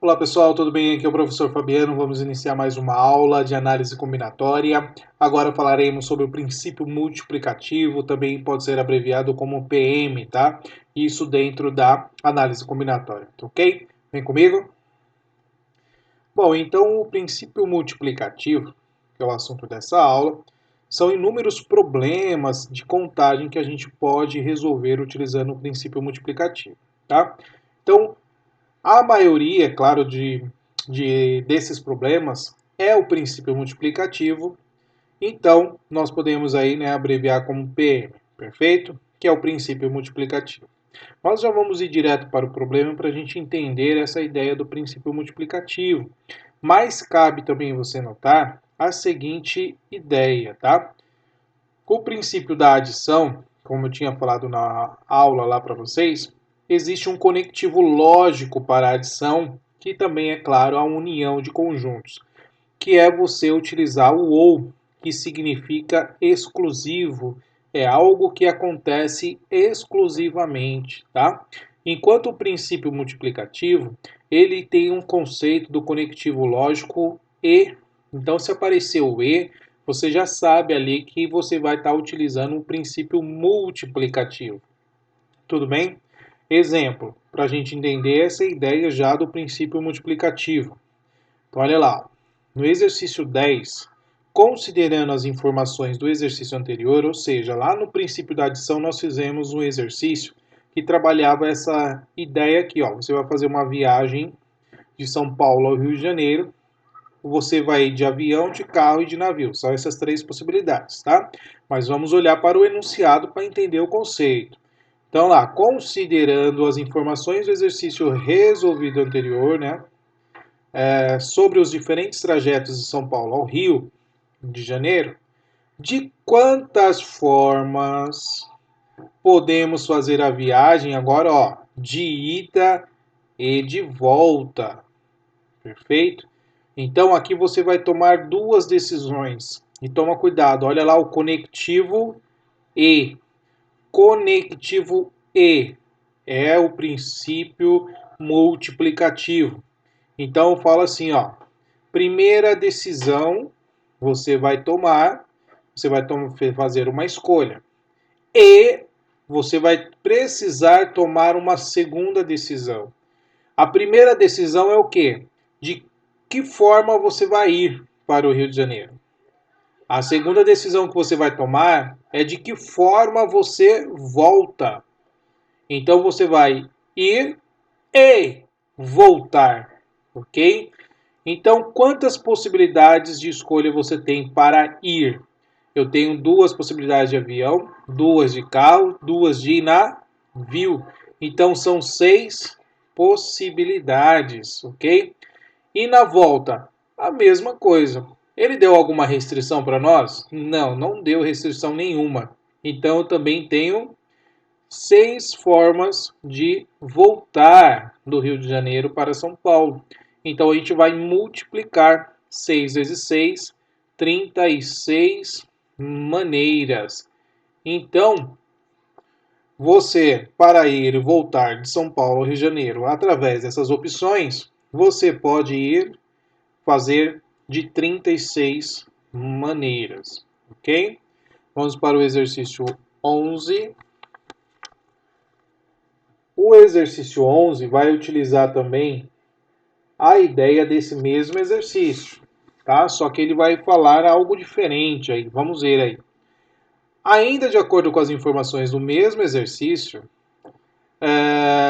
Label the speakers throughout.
Speaker 1: Olá pessoal, tudo bem? Aqui é o professor Fabiano. Vamos iniciar mais uma aula de análise combinatória. Agora falaremos sobre o princípio multiplicativo, também pode ser abreviado como PM, tá? Isso dentro da análise combinatória, ok? Vem comigo? Bom, então o princípio multiplicativo, que é o assunto dessa aula, são inúmeros problemas de contagem que a gente pode resolver utilizando o princípio multiplicativo, tá? Então, a maioria, claro, desses problemas é o princípio multiplicativo, então nós podemos aí, né, abreviar como PM, perfeito? Que é o princípio multiplicativo. Nós já vamos ir direto para o problema para a gente entender essa ideia do princípio multiplicativo. Mas cabe também você notar a seguinte ideia, tá? O princípio da adição, como eu tinha falado na aula lá para vocês, existe um conectivo lógico para a adição, que também é, claro, a união de conjuntos, que é você utilizar o ou, que significa exclusivo, é algo que acontece exclusivamente, tá? Enquanto o princípio multiplicativo, ele tem um conceito do conectivo lógico e. Então, se aparecer o e, você já sabe ali que você vai estar utilizando o princípio multiplicativo. Tudo bem? Exemplo, para a gente entender essa ideia já do princípio multiplicativo. Então, olha lá. No exercício 10, considerando as informações do exercício anterior, ou seja, lá no princípio da adição, nós fizemos um exercício que trabalhava essa ideia aqui. Ó. Você vai fazer uma viagem de São Paulo ao Rio de Janeiro. Você vai ir de avião, de carro e de navio. São essas três possibilidades, tá? Mas vamos olhar para o enunciado para entender o conceito. Então, lá, considerando as informações do exercício resolvido anterior, né? Sobre os diferentes trajetos de São Paulo ao Rio de Janeiro, de quantas formas podemos fazer a viagem agora, ó, de ida e de volta, perfeito? Então aqui você vai tomar duas decisões e toma cuidado, olha lá o conectivo e. Conectivo e é o princípio multiplicativo. Então fala assim, ó, primeira decisão você vai tomar, você vai fazer uma escolha. E você vai precisar tomar uma segunda decisão. A primeira decisão é o quê? De que forma você vai ir para o Rio de Janeiro? A segunda decisão que você vai tomar é de que forma você volta. Então você vai ir e voltar, ok? Então, quantas possibilidades de escolha você tem para ir? Eu tenho duas possibilidades de avião, duas de carro, duas de navio. Então, são 6 possibilidades, ok? E na volta, a mesma coisa. Ele deu alguma restrição para nós? Não, não deu restrição nenhuma. Então, eu também tenho 6 formas de voltar do Rio de Janeiro para São Paulo. Então a gente vai multiplicar 6 vezes 6, 36 maneiras. Então, você, para ir e voltar de São Paulo ao Rio de Janeiro, através dessas opções, você pode ir fazer de 36 maneiras, ok? Vamos para o exercício 11. O exercício 11 vai utilizar também a ideia desse mesmo exercício, tá? Só que ele vai falar algo diferente aí. Vamos ver aí. Ainda de acordo com as informações do mesmo exercício,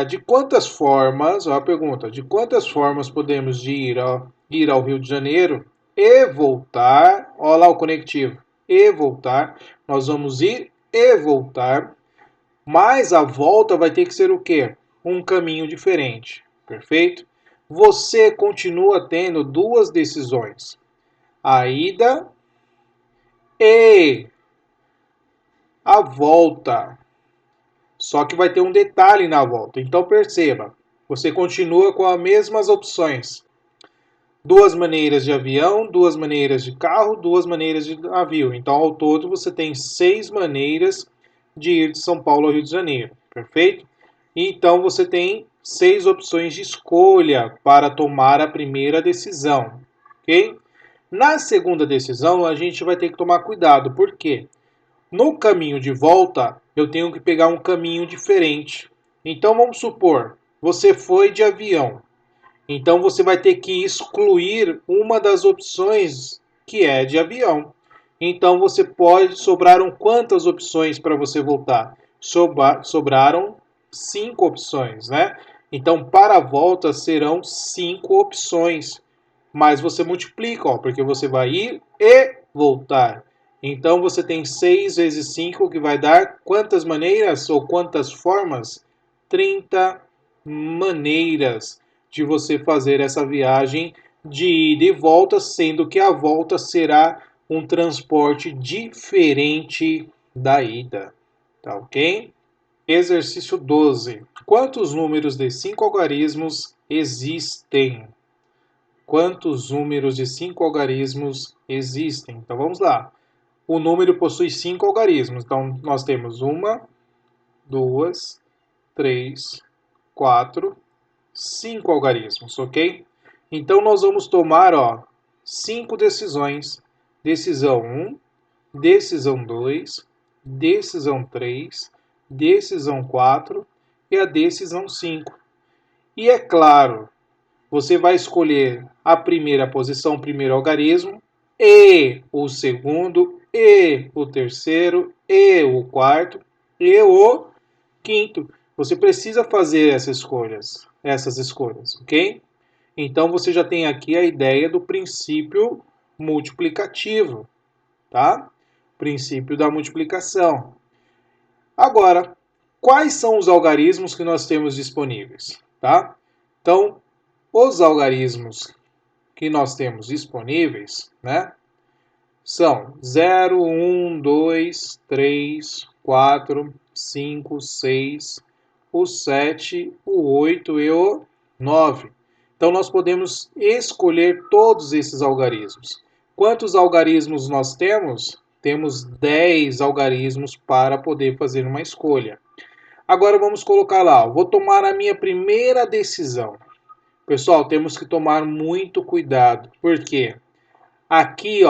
Speaker 1: de quantas formas, ó, a pergunta, de quantas formas podemos ir ao Rio de Janeiro e voltar, ó lá o conectivo, e voltar, nós vamos ir e voltar, mas a volta vai ter que ser o quê? Um caminho diferente, perfeito? Você continua tendo duas decisões, a ida e a volta. Só que vai ter um detalhe na volta. Então perceba, você continua com as mesmas opções. Duas maneiras de avião, duas maneiras de carro, duas maneiras de navio. Então, ao todo, você tem 6 maneiras de ir de São Paulo ao Rio de Janeiro. Perfeito? Então, você tem 6 opções de escolha para tomar a primeira decisão, ok? Na segunda decisão, a gente vai ter que tomar cuidado, por quê? No caminho de volta, eu tenho que pegar um caminho diferente. Então, vamos supor, você foi de avião. Então, você vai ter que excluir uma das opções que é de avião. Então, você pode... Sobraram quantas opções para você voltar? Sobraram 5 opções, né? Então, para a volta serão 5 opções. Mas você multiplica, ó, porque você vai ir e voltar. Então você tem 6 vezes 5, que vai dar quantas maneiras ou quantas formas? 30 maneiras de você fazer essa viagem de ida e volta, sendo que a volta será um transporte diferente da ida. Tá ok? Exercício 12. Quantos números de 5 algarismos existem? Quantos números de 5 algarismos existem? Então vamos lá. O número possui 5 algarismos. Então nós temos 1, 2, 3, 4, 5 algarismos, ok? Então nós vamos tomar 5 decisões. Decisão 1, decisão 2, decisão 3, decisão 4 e a decisão 5. E é claro, você vai escolher a primeira posição, o primeiro algarismo, e o segundo, e o terceiro, e o quarto, e o quinto. Você precisa fazer essas escolhas, ok? Então você já tem aqui a ideia do princípio multiplicativo, tá? Princípio da multiplicação. Agora, quais são os algarismos que nós temos disponíveis, tá? Então, os algarismos que nós temos disponíveis, né, são 0, 1, 2, 3, 4, 5, 6, o 7, o 8 e o 9. Então, nós podemos escolher todos esses algarismos. Quantos algarismos nós temos? Temos 10 algarismos para poder fazer uma escolha. Agora, vamos colocar lá, vou tomar a minha primeira decisão. Pessoal, temos que tomar muito cuidado, porque aqui,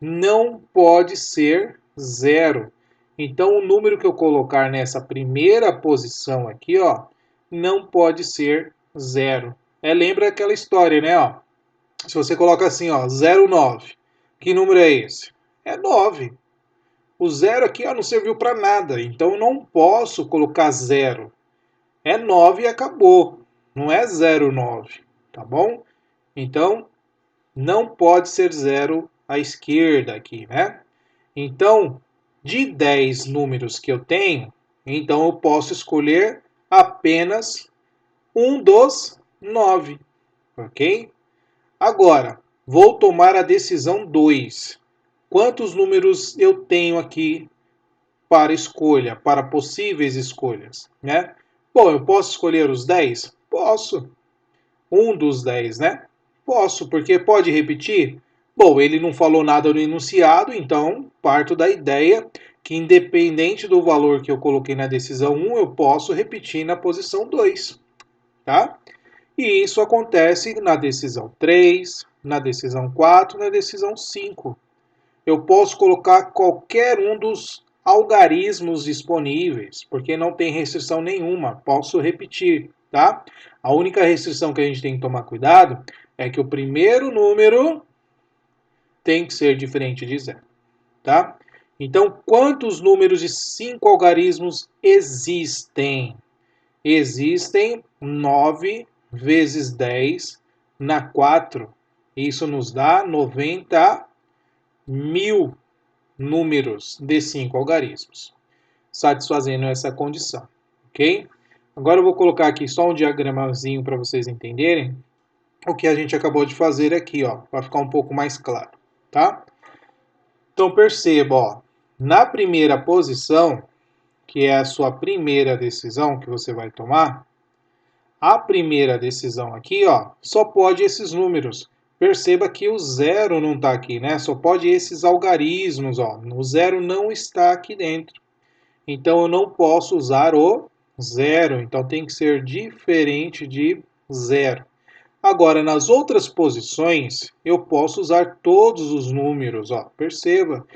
Speaker 1: não pode ser 0. Então, o número que eu colocar nessa primeira posição aqui, não pode ser 0. Lembra aquela história, né? Se você coloca assim, 09, que número é esse? É 9. O 0 aqui, não serviu para nada, então eu não posso colocar 0. É 9 e acabou. Não é 09, tá bom? Então, não pode ser 0 à esquerda aqui, né? Então, de 10 números que eu tenho, então eu posso escolher apenas um dos 9, ok? Agora, vou tomar a decisão 2. Quantos números eu tenho aqui para escolha, para possíveis escolhas, né? Bom, eu posso escolher os 10? Posso. Um dos 10, né? Posso, porque pode repetir? Bom, ele não falou nada no enunciado, então parto da ideia que independente do valor que eu coloquei na decisão 1, eu posso repetir na posição 2, tá? E isso acontece na decisão 3, na decisão 4, na decisão 5. Eu posso colocar qualquer um dos algarismos disponíveis, porque não tem restrição nenhuma, posso repetir, tá? A única restrição que a gente tem que tomar cuidado é que o primeiro número tem que ser diferente de 0, tá? Então, quantos números de 5 algarismos existem? Existem 9 vezes 10 na 4. Isso nos dá 90.000 números de 5 algarismos, satisfazendo essa condição, ok? Agora eu vou colocar aqui só um diagramazinho para vocês entenderem o que a gente acabou de fazer aqui, para ficar um pouco mais claro, tá? Então perceba, na primeira posição, que é a sua primeira decisão que você vai tomar, a primeira decisão aqui, só pode esses números. Perceba que o 0 não está aqui, né? Só pode esses algarismos, O 0 não está aqui dentro. Então eu não posso usar o 0, então tem que ser diferente de 0. Agora, nas outras posições, eu posso usar todos os números, ó, perceba,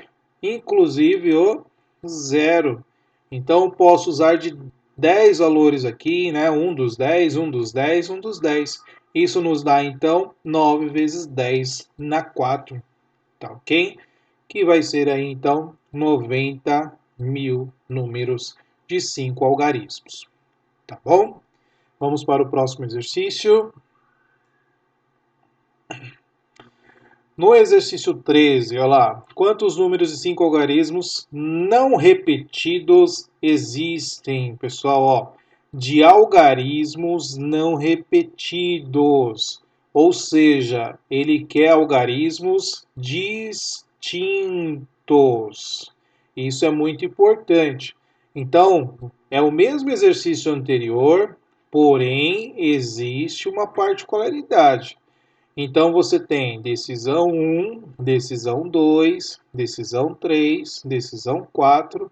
Speaker 1: inclusive o 0. Então, eu posso usar de 10 valores aqui, né? 1 dos 10, 1 dos 10, 1 dos 10. Isso nos dá, então, 9 vezes 10 na 4, tá ok? Que vai ser aí, então, 90.000 números de 5 algarismos, tá bom? Vamos para o próximo exercício. No exercício 13, olha lá, quantos números de 5 algarismos não repetidos existem? Pessoal, ó, de algarismos não repetidos. Ou seja, ele quer algarismos distintos. Isso é muito importante. Então, é o mesmo exercício anterior, porém existe uma particularidade. Então você tem decisão 1, decisão 2, decisão 3, decisão 4,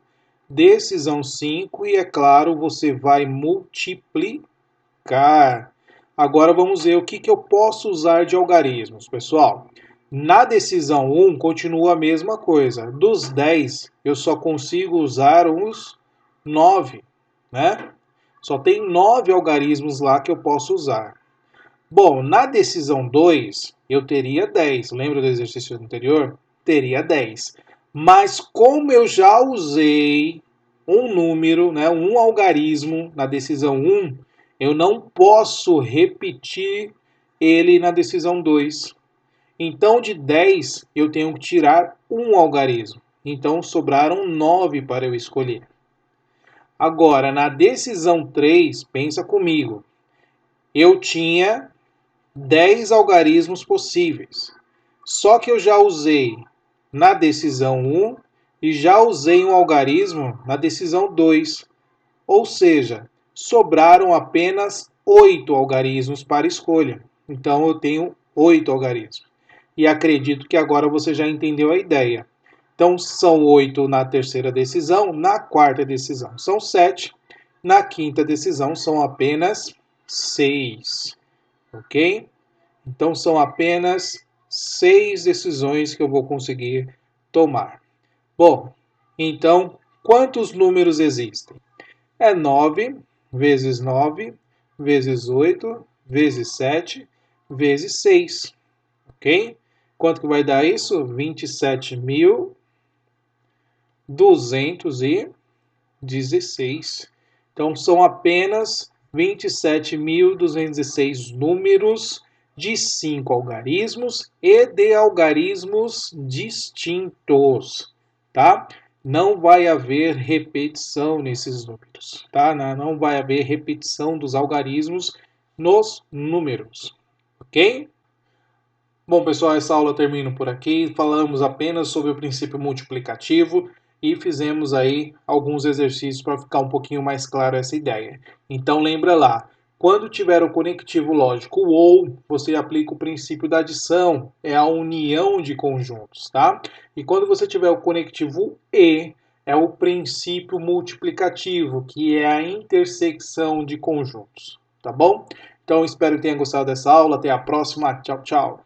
Speaker 1: decisão 5 e, é claro, você vai multiplicar. Agora vamos ver o que eu posso usar de algarismos, pessoal. Na decisão 1 continua a mesma coisa. Dos 10, eu só consigo usar uns 9, né? Só tem 9 algarismos lá que eu posso usar. Bom, na decisão 2, eu teria 10. Lembra do exercício anterior? Teria 10. Mas como eu já usei um número, né, um algarismo na decisão 1, eu não posso repetir ele na decisão 2. Então, de 10, eu tenho que tirar um algarismo. Então, sobraram 9 para eu escolher. Agora, na decisão 3, pensa comigo. Eu tinha 10 algarismos possíveis. Só que eu já usei na decisão 1 e já usei um algarismo na decisão 2. Ou seja, sobraram apenas 8 algarismos para escolha. Então eu tenho 8 algarismos. E acredito que agora você já entendeu a ideia. Então são 8 na terceira decisão, na quarta decisão são 7, na quinta decisão são apenas 6. Ok? Então são apenas 6 decisões que eu vou conseguir tomar. Bom, então quantos números existem? É 9 vezes 9 vezes 8 vezes 7 vezes 6. Ok? Quanto que vai dar isso? 27.216. Então são apenas 27.216 números de 5 algarismos e de algarismos distintos, tá? Não vai haver repetição nesses números, tá? Não vai haver repetição dos algarismos nos números, ok? Bom, pessoal, essa aula termina por aqui. Falamos apenas sobre o princípio multiplicativo e fizemos aí alguns exercícios para ficar um pouquinho mais claro essa ideia. Então lembra lá, quando tiver o conectivo lógico ou, você aplica o princípio da adição, é a união de conjuntos, tá? E quando você tiver o conectivo e, é o princípio multiplicativo, que é a intersecção de conjuntos, tá bom? Então espero que tenha gostado dessa aula. Até a próxima. Tchau, tchau.